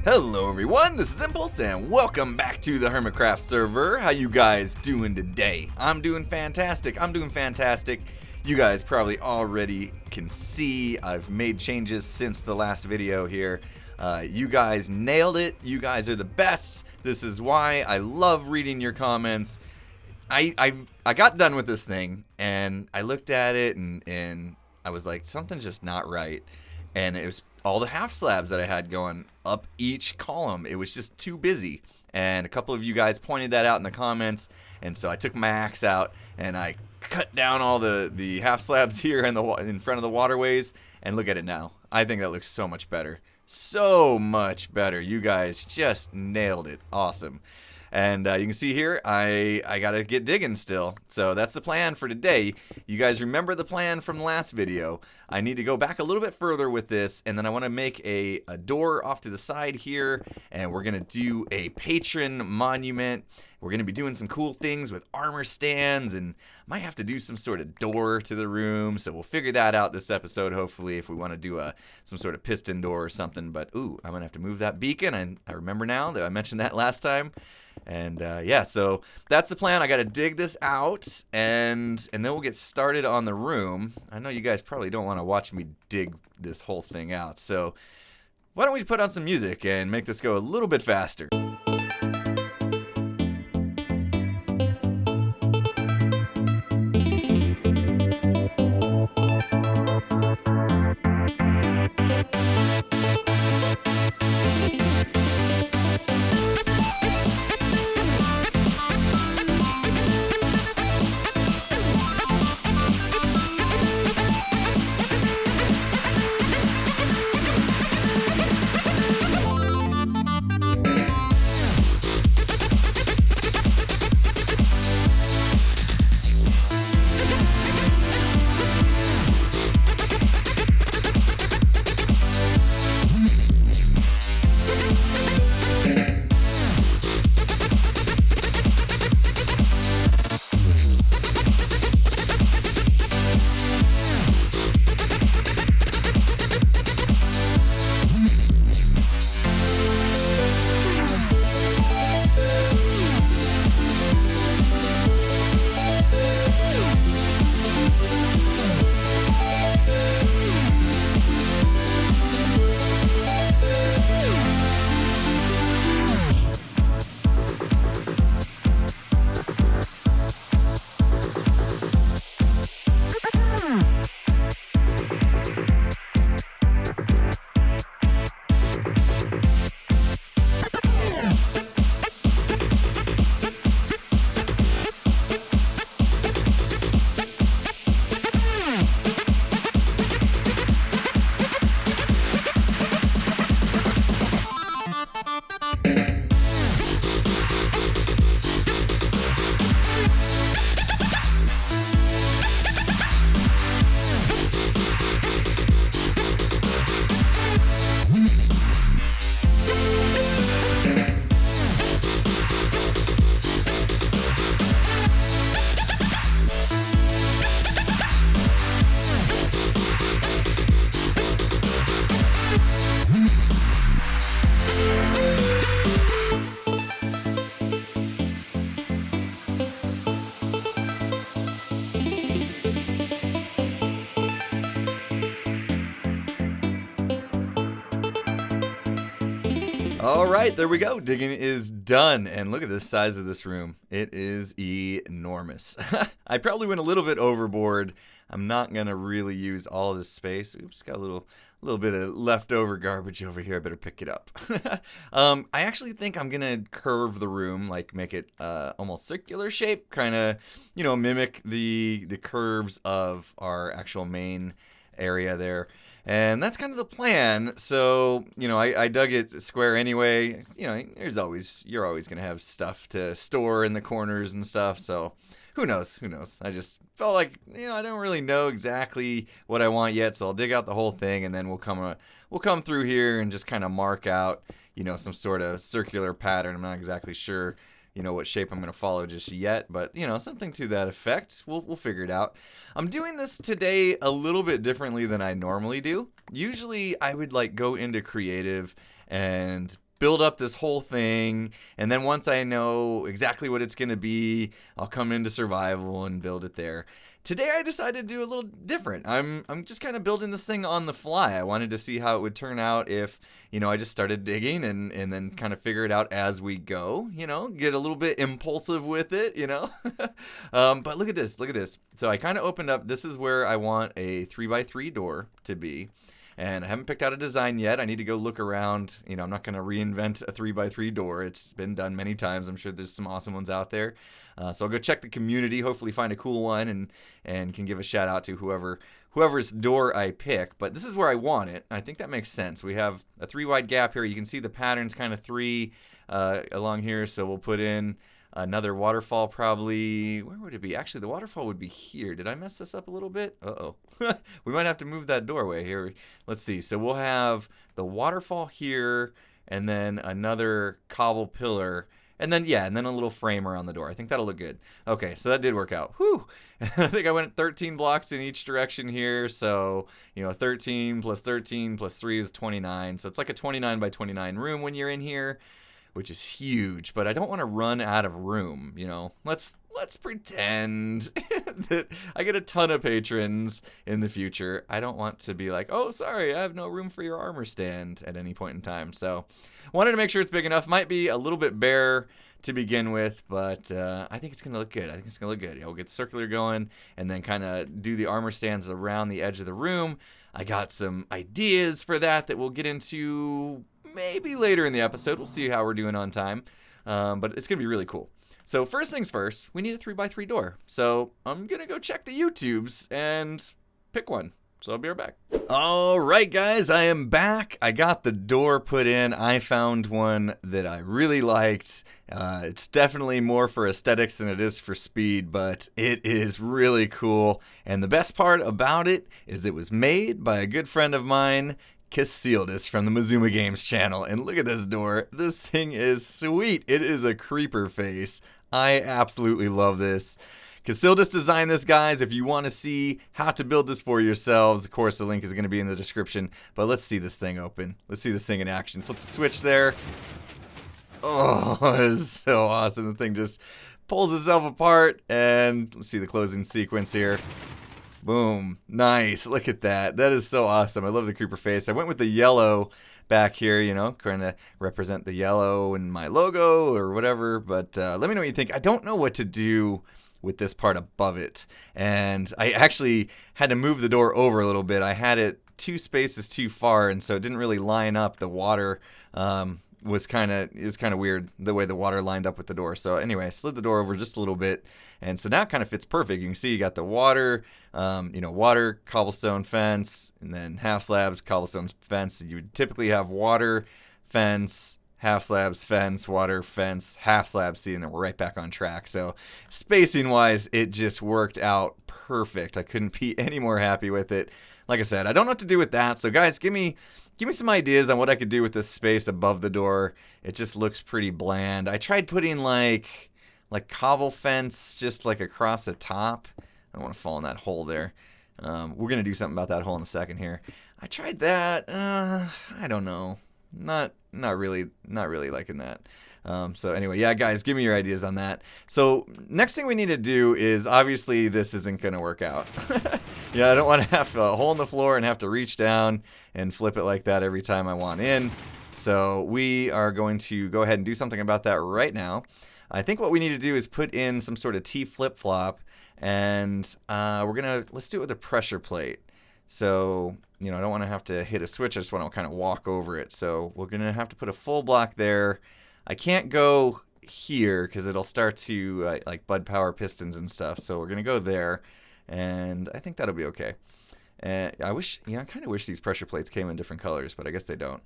Hello everyone, this is Impulse and welcome back to the Hermitcraft server. How you guys doing today? I'm doing fantastic. You guys probably already can see I've made changes since the last video here. You guys nailed it. You guys are the best. This is why I love reading your comments. I got done with this thing and I looked at it and I was like, something's just not right. And it was all the half slabs that I had going up each column. It was just too busy. And a couple of you guys pointed that out in the comments. And so I took my axe out and I cut down all the half slabs here in front of the waterways. And look at it now. I think that looks so much better. So much better. You guys just nailed it. Awesome. And you can see here, I gotta get digging still. So that's the plan for today. You guys remember the plan from the last video. I need to go back a little bit further with this, and then I want to make a door off to the side here, and we're gonna do a Patron Monument. We're gonna be doing some cool things with armor stands, and might have to do some sort of door to the room. So we'll figure that out this episode, hopefully, if we want to do some sort of piston door or something. But ooh, I'm gonna have to move that beacon. I remember now that I mentioned that last time. And yeah, so that's the plan. I got to dig this out, and then we'll get started on the room. I know you guys probably don't want to watch me dig this whole thing out, so why don't we put on some music and make this go a little bit faster? Alright, there we go. Digging is done. And look at the size of this room. It is enormous. I probably went a little bit overboard. I'm not going to really use all this space. Oops, got a little bit of leftover garbage over here. I better pick it up. I actually think I'm going to curve the room, like make it almost circular shape, kind of, you know, mimic the curves of our actual main area there. And that's kind of the plan. So, you know, I dug it square anyway. You know, you're always going to have stuff to store in the corners and stuff. So who knows? I just felt like, you know, I don't really know exactly what I want yet. So I'll dig out the whole thing and then we'll come through here and just kind of mark out, you know, some sort of circular pattern. I'm not exactly sure, you know, what shape I'm going to follow just yet, but, you know, something to that effect. We'll figure it out. I'm doing this today a little bit differently than I normally do. Usually I would like go into creative and build up this whole thing, and then once I know exactly what it's going to be, I'll come into survival and build it there. Today I decided to do a little different. I'm just kind of building this thing on the fly. I wanted to see how it would turn out if, I just started digging and then kind of figure it out as we go, get a little bit impulsive with it, But look at this. So I kind of opened up, this is where I want a 3x3 door to be. And I haven't picked out a design yet. I need to go look around. I'm not going to reinvent a 3x3 door. It's been done many times. I'm sure there's some awesome ones out there. So I'll go check the community, hopefully find a cool one, and can give a shout out to whoever's door I pick. But this is where I want it. I think that makes sense. We have a 3 wide gap here. You can see the pattern's kind of 3 along here. So we'll put in another waterfall probably. Where would it be? Actually, the waterfall would be here. Did I mess this up a little bit? Uh-oh. We might have to move that doorway here. Let's see. So we'll have the waterfall here and then another cobble pillar. And then a little frame around the door. I think that'll look good. Okay, so that did work out. Whew. I think I went 13 blocks in each direction here. So, 13 plus 13 plus 3 is 29. So it's like a 29 by 29 room when you're in here, which is huge. But I don't want to run out of room, Let's pretend that I get a ton of patrons in the future. I don't want to be like, oh, sorry, I have no room for your armor stand at any point in time. So wanted to make sure it's big enough. Might be a little bit bare to begin with, but I think it's going to look good. Yeah, we'll get the circular going and then kind of do the armor stands around the edge of the room. I got some ideas for that we'll get into maybe later in the episode. We'll see how we're doing on time, but it's going to be really cool. So first things first, we need a 3x3 door. So I'm going to go check the YouTubes and pick one. So I'll be right back. All right, guys, I am back. I got the door put in. I found one that I really liked. It's definitely more for aesthetics than it is for speed, but it is really cool. And the best part about it is it was made by a good friend of mine, Casildus from the Mazuma Games channel. And look at this door. This thing is sweet. It is a creeper face. I absolutely love this. Casildus designed this, guys. If you want to see how to build this for yourselves, of course, the link is going to be in the description. But let's see this thing open. Let's see this thing in action. Flip the switch there. Oh, it is so awesome. The thing just pulls itself apart. And let's see the closing sequence here. Boom. Nice. Look at that. That is so awesome. I love the creeper face. I went with the yellow back here, trying to represent the yellow in my logo or whatever. But let me know what you think. I don't know what to do with this part above it. And I actually had to move the door over a little bit. I had it 2 spaces too far, and so it didn't really line up. The water was kind of weird the way the water lined up with the door. So anyway, I slid the door over just a little bit, and so now it kind of fits perfect. You can see you got the water, water, cobblestone fence, and then half slabs, cobblestone fence. You would typically have water, fence, half slabs, fence, water, fence, half slabs. See, and then we're right back on track. So spacing wise, it just worked out perfect. I couldn't be any more happy with it. Like I said, I don't know what to do with that. So guys, give me some ideas on what I could do with this space above the door. It just looks pretty bland. I tried putting like cobble fence just like across the top. I don't want to fall in that hole there. We're gonna do something about that hole in a second here. I tried that. I don't know. Not really liking that. So anyway, yeah, guys, give me your ideas on that. So next thing we need to do is, obviously this isn't going to work out. Yeah, I don't want to have a hole in the floor and have to reach down and flip it like that every time I want in. So we are going to go ahead and do something about that right now. I think what we need to do is put in some sort of T flip-flop, and let's do it with a pressure plate. So, I don't want to have to hit a switch. I just want to kind of walk over it. So we're going to have to put a full block there. I can't go here because it'll start to like bud power pistons and stuff. So we're going to go there, and I think that'll be okay. And I kind of wish these pressure plates came in different colors, but I guess they don't.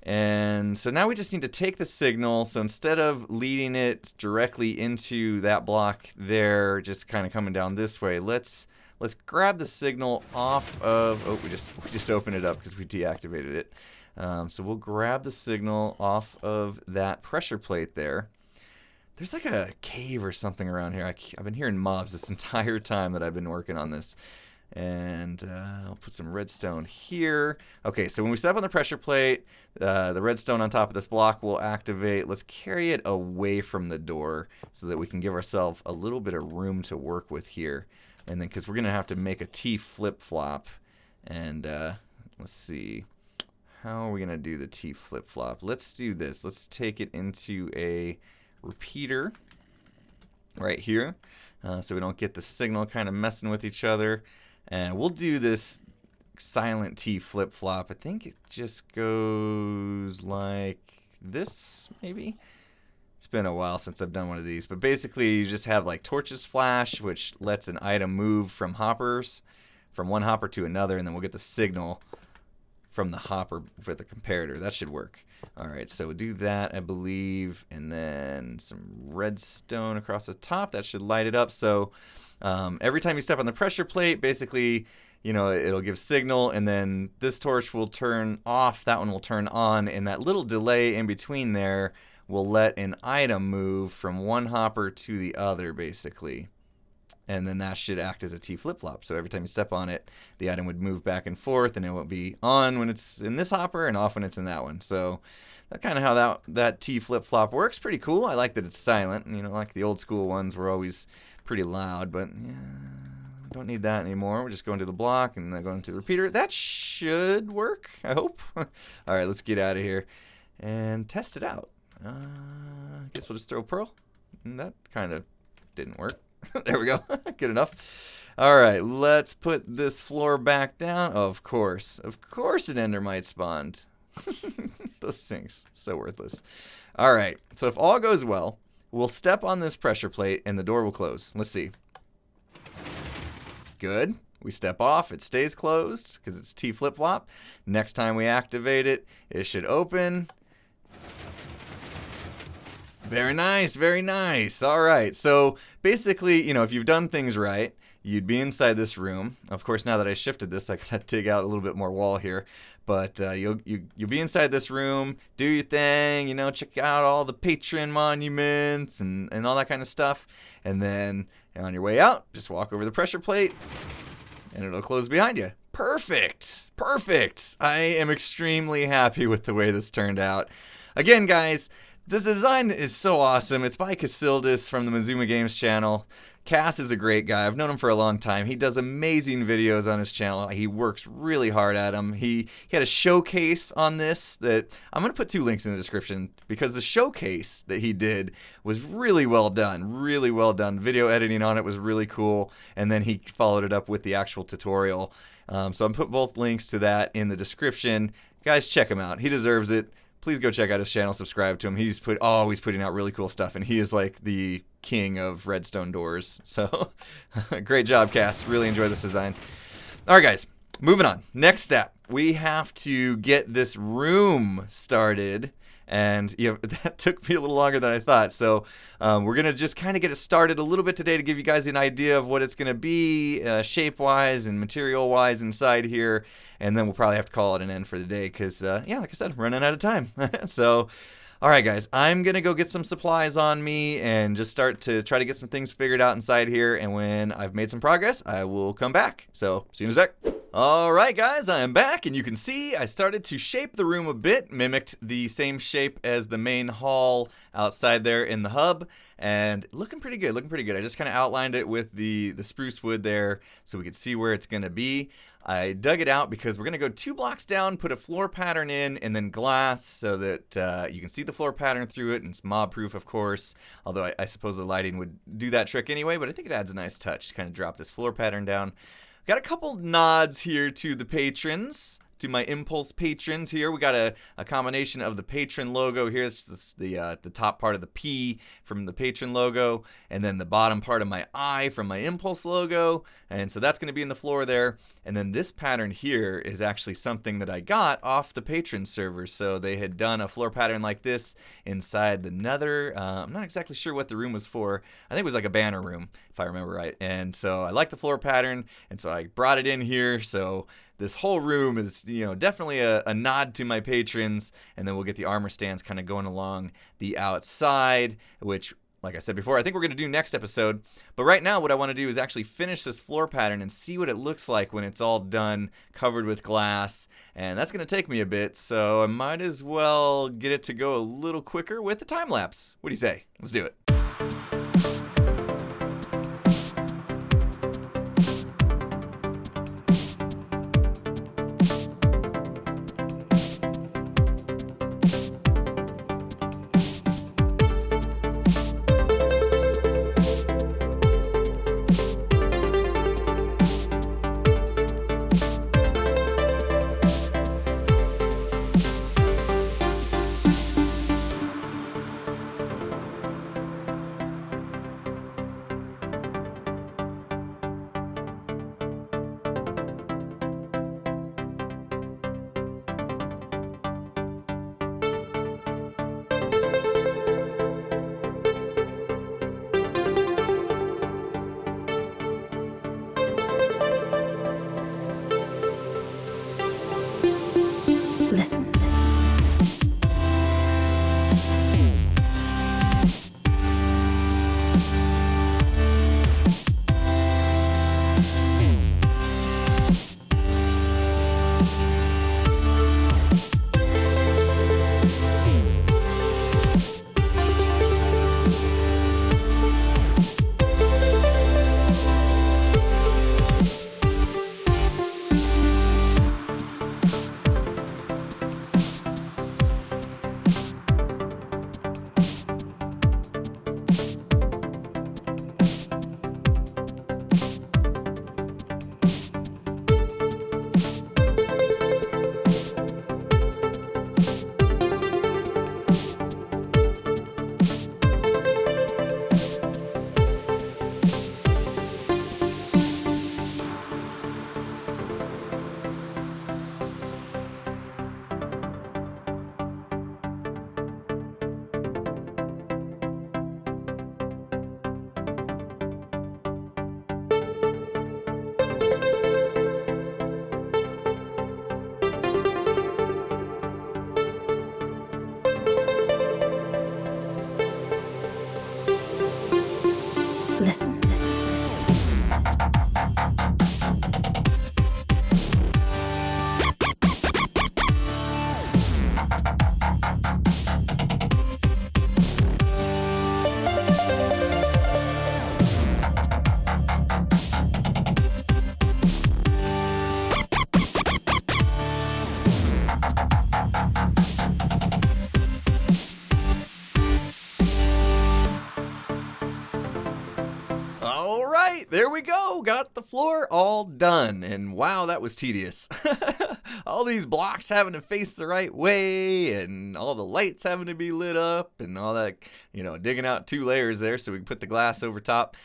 And so now we just need to take the signal. So instead of leading it directly into that block there, just kind of coming down this way, let's grab the signal off of, we just opened it up because we deactivated it. So we'll grab the signal off of that pressure plate there. There's like a cave or something around here. I've been hearing mobs this entire time that I've been working on this. And I'll put some redstone here. Okay, so when we step on the pressure plate, the redstone on top of this block will activate. Let's carry it away from the door so that we can give ourselves a little bit of room to work with here. And then, because we're going to have to make a T flip-flop. And let's see. How are we going to do the T flip-flop? Let's do this. Let's take it into a repeater right here so we don't get the signal kind of messing with each other. And we'll do this silent T flip-flop. I think it just goes like this, maybe? It's been a while since I've done one of these. But basically, you just have like torches flash, which lets an item move from hoppers, from one hopper to another, and then we'll get the signal from the hopper for the comparator. That should work. All right, so we'll do that, I believe, and then some redstone across the top. That should light it up. So every time you step on the pressure plate, basically, you know, it'll give signal, and then this torch will turn off, that one will turn on, and that little delay in between there will let an item move from one hopper to the other, basically. And then that should act as a T flip-flop. So every time you step on it, the item would move back and forth, and it will be on when it's in this hopper and off when it's in that one. So that's kind of how that T flip-flop works. Pretty cool. I like that it's silent. You know, like the old school ones were always pretty loud, but yeah, don't need that anymore. We're just going to the block and then going to the repeater. That should work, I hope. All right, let's get out of here and test it out. I guess we'll just throw Pearl. And that kind of didn't work. There we go. Good enough. All right, let's put this floor back down. Of course an endermite spawned. Those things, so worthless. All right, so if all goes well, we'll step on this pressure plate and the door will close. Let's see. Good. We step off, it stays closed because it's T flip-flop. Next time we activate it, it should open. Very nice, very nice. All right, so basically, you know, if you've done things right, you'd be inside this room. Of course, now that I shifted this, I gotta dig out a little bit more wall here. But you'll be inside this room, do your thing, you know, check out all the Patron monuments and all that kind of stuff. And then on your way out, just walk over the pressure plate, and it'll close behind you. Perfect, perfect. I am extremely happy with the way this turned out. Again, guys, this design is so awesome. It's by Casildus from the Mazuma Games channel. Cass is a great guy. I've known him for a long time. He does amazing videos on his channel. He works really hard at them. He had a showcase on this that I'm going to put 2 links in the description because the showcase that he did was really well done. Really well done. Video editing on it was really cool. And then he followed it up with the actual tutorial. So I'm put both links to that in the description. Guys, check him out. He deserves it. Please go check out his channel, subscribe to him. He's always putting out really cool stuff, and he is like the king of redstone doors. So, great job, Cass. Really enjoy this design. All right, guys, moving on. Next step, we have to get this room started, and you know, that took me a little longer than I thought. So, we're gonna just kind of get it started a little bit today to give you guys an idea of what it's gonna be, shape-wise and material-wise inside here. And then we'll probably have to call it an end for the day because, yeah, like I said, running out of time. So, all right, guys, I'm going to go get some supplies on me and just start to try to get some things figured out inside here. And when I've made some progress, I will come back. So, see you in a sec. All right, guys, I am back. And you can see I started to shape the room a bit, mimicked the same shape as the main hall outside there in the hub. And looking pretty good, looking pretty good. I just kind of outlined it with the spruce wood there so we could see where it's going to be. I dug it out because we're going to go 2 blocks down, put a floor pattern in, and then glass so that you can see the floor pattern through it, and it's mob-proof, of course, although I suppose the lighting would do that trick anyway, but I think it adds a nice touch to kind of drop this floor pattern down. Got a couple nods here to the patrons, to my Impulse patrons here. We got a combination of the patron logo here. It's the top part of the P from the patron logo, and then the bottom part of my I from my Impulse logo. And so that's going to be in the floor there. And then this pattern here is actually something that I got off the patron server. So they had done a floor pattern like this inside the Nether. I'm not exactly sure what the room was for. I think it was like a banner room, if I remember right. And so I like the floor pattern, and so I brought it in here. So this whole room is, you know, definitely a nod to my patrons, and then we'll get the armor stands kind of going along the outside, which like I said before, I think we're going to do next episode. But right now, what I want to do is actually finish this floor pattern and see what it looks like when it's all done, covered with glass. And that's going to take me a bit, so I might as well get it to go a little quicker with the time lapse. What do you say? Let's do it. Listen. Listen. There we go. Got the floor all done. And wow, that was tedious. All these blocks having to face the right way and all the lights having to be lit up and all that, you know, digging out 2 layers there so we can put the glass over top.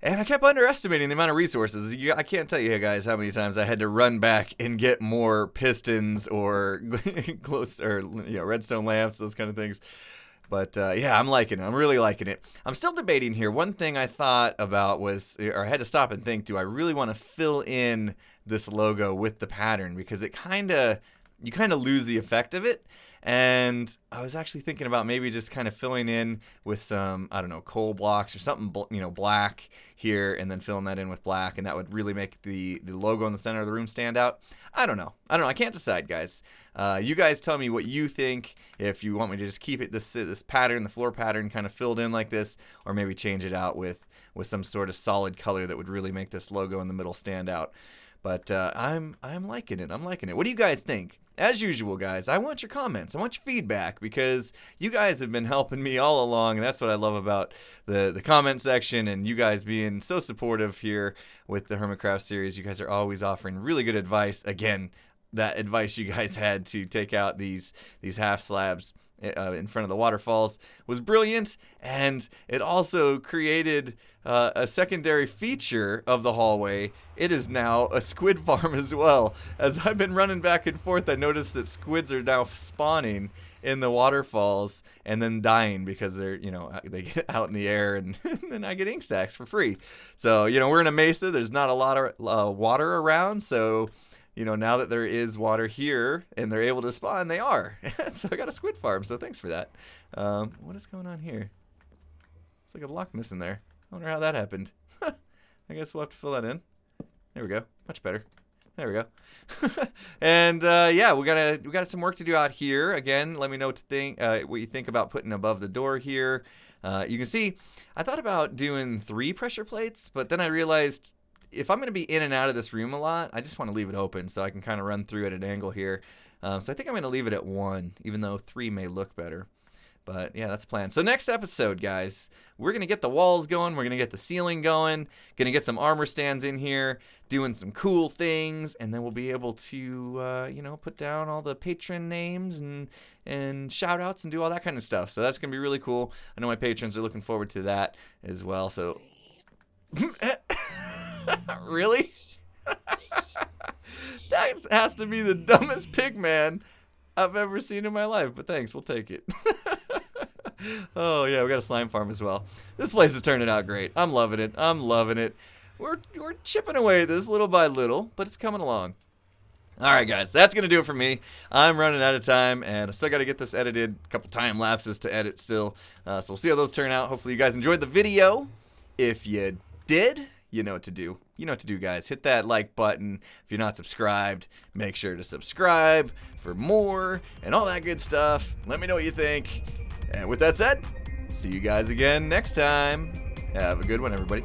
And I kept underestimating the amount of resources. I can't tell you guys how many times I had to run back and get more pistons or redstone lamps, those kind of things. But yeah, I'm liking it. I'm really liking it. I'm still debating here. One thing I thought about was, or I had to stop and think, do I really want to fill in this logo with the pattern? Because you kind of lose the effect of it. And I was actually thinking about maybe just kind of filling in with some, I don't know, coal blocks or something, black here, and then filling that in with black, and that would really make the logo in the center of the room stand out. I don't know. I can't decide, guys. You guys tell me what you think. If you want me to just keep it this pattern, the floor pattern, kind of filled in like this, or maybe change it out with some sort of solid color that would really make this logo in the middle stand out. But I'm liking it. I'm liking it. What do you guys think? As usual, guys, I want your comments. I want your feedback because you guys have been helping me all along, and that's what I love about the comment section and you guys being so supportive here with the Hermitcraft series. You guys are always offering really good advice. Again, that advice you guys had to take out these half slabs in front of the waterfalls was brilliant, and it also created a secondary feature of the hallway. It is now a squid farm as well. As I've been running back and forth, I noticed that squids are now spawning in the waterfalls and then dying because they're, they get out in the air, and then I get ink sacks for free. So, we're in a mesa. There's not a lot of water around, so now that there is water here and they're able to spawn, they are. So I got a squid farm, so thanks for that. What is going on here? It's like a block missing there. I wonder how that happened. I guess we'll have to fill that in. There we go. Much better. There we go. And yeah, we got some work to do out here. Again, let me know what you think about putting above the door here. You can see, I thought about doing 3 pressure plates, but then I realized if I'm going to be in and out of this room a lot, I just want to leave it open so I can kind of run through at an angle here. So I think I'm going to leave it at 1, even though 3 may look better. But yeah, that's the plan. So next episode, guys, we're going to get the walls going. We're going to get the ceiling going. Going to get some armor stands in here, doing some cool things. And then we'll be able to, you know, put down all the patron names and shout outs and do all that kind of stuff. So that's going to be really cool. I know my patrons are looking forward to that as well. So, really? That has to be the dumbest pig man I've ever seen in my life, but thanks, we'll take it. Oh yeah, we got a slime farm as well. This place is turning out great. I'm loving it. I'm loving it. We're chipping away at this little by little, but it's coming along. All right, guys, that's gonna do it for me. I'm running out of time, and I still got to get this edited. A couple time lapses to edit still, so we'll see how those turn out. Hopefully, you guys enjoyed the video. If you did, you know what to do. You know what to do, guys. Hit that like button. If you're not subscribed, make sure to subscribe for more and all that good stuff. Let me know what you think. And with that said, see you guys again next time. Have a good one, everybody.